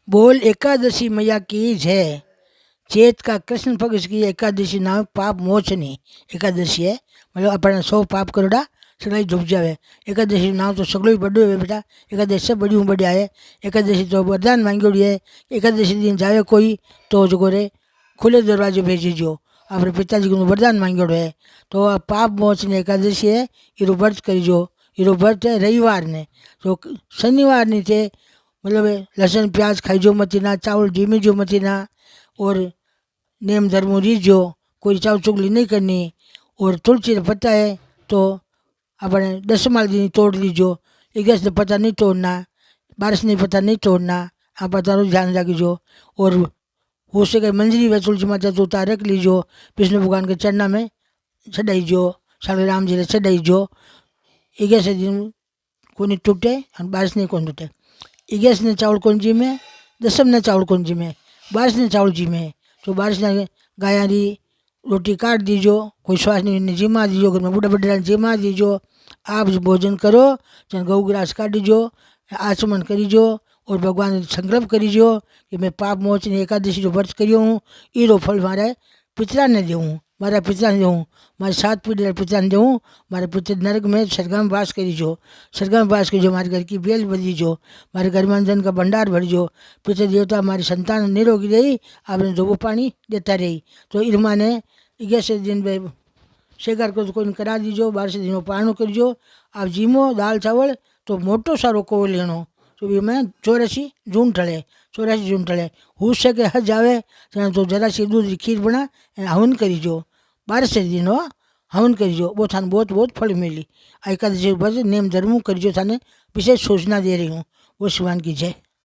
बोल एकादशी मैया की जय। चेत का कृष्ण पक्ष की एकादशी नाम पाप मोचनी एकादशी है। मतलब अपने 100 पाप करोड़ा सगळी झुक जावे। एकादशी नाम तो सगळो बड़ो है बेटा। एकादशी से बड़ी बढ़िया है। एकादशी तो वरदान मांगोड़ी है। एकादशी दिन जावे कोई तो जो रे खुले दरवाजे भेजीजो। अपने पिताजी को वरदान मांगोड़ो है तो आ पाप मोचनी एकादशी है। ये व्रत करीजो। ये व्रत है रविवार ने तो शनिवार नी थे मतलब लहसुन प्याज खाईजो मती ना, चावल जीमीजो मती ना, और नेम धर्म रीजो, कोई चाव चुगली नहीं करनी। और तुलसी का पत्ता है तो अपने 10 माल दिन तोड़ लीजो। 11 ने पत्ता नहीं तोड़ना, 12 ने पत्ता नहीं तोड़ना। आप पत्ता ध्यान रखीजो। और हो सके मंजरी व तुलसी माता तो उतार रख लीजो, विष्णु भगवान के चरणा में चढ़ाईजो, साढ़े राम जी ने चढ़ाईजो। 11 दिन को नहीं टूटे और 12 ने कौन टूटे। 11 ने चावल कौन जी में, 10 ने चावल कौन जी में, 12 ने चावल जी में। तो 12 ने गाया री रोटी काट दीजो, कोई स्वास्थ्य ने जीमा दीजो, घर में बूढ़ा बूढ़ा जीमा दीजो। आप भोजन करो, चल गऊ ग्रास काटीजो, आचमन करीजो और भगवान ने संकल्प करीजो कि मैं पाप मोचनी एकादशी जो व्रत करियो हूँ ईरो फल मारे पितरा ने देऊँ, मारा पितरा ने देऊँ, मारे 7 पीढ़ी पिता ने देऊँ। मारे पितर नरक में स्वर्गा में वास करीजो, स्वर्गा में वास करीजो। मारे घर की बेल बदीजो, मारे घर में धन का भंडार भरीजो। पितर देवता हमारी संतान निरोगी रही, आपने धोबो पानी देता रही। तो इरमा ने 11 दिन में शेगार को कोई करा दीजो। 12 दिन पारणो करीजो। आप जीमो दाल चावल तो मोटो सारो कोव लेनो। तो भी मैं 84 जून टले, 84 जून टले हो सके हज आवे तो जरा सी दूध खीर बना हवन करीजो। 12 दिन हवन करीजो, वो थाने बहुत बहुत फल मिली। एकादशी पर नेम धर्म करीजो, थाने विशेष सूचना दे रही हूँ। वो शिवान की जय।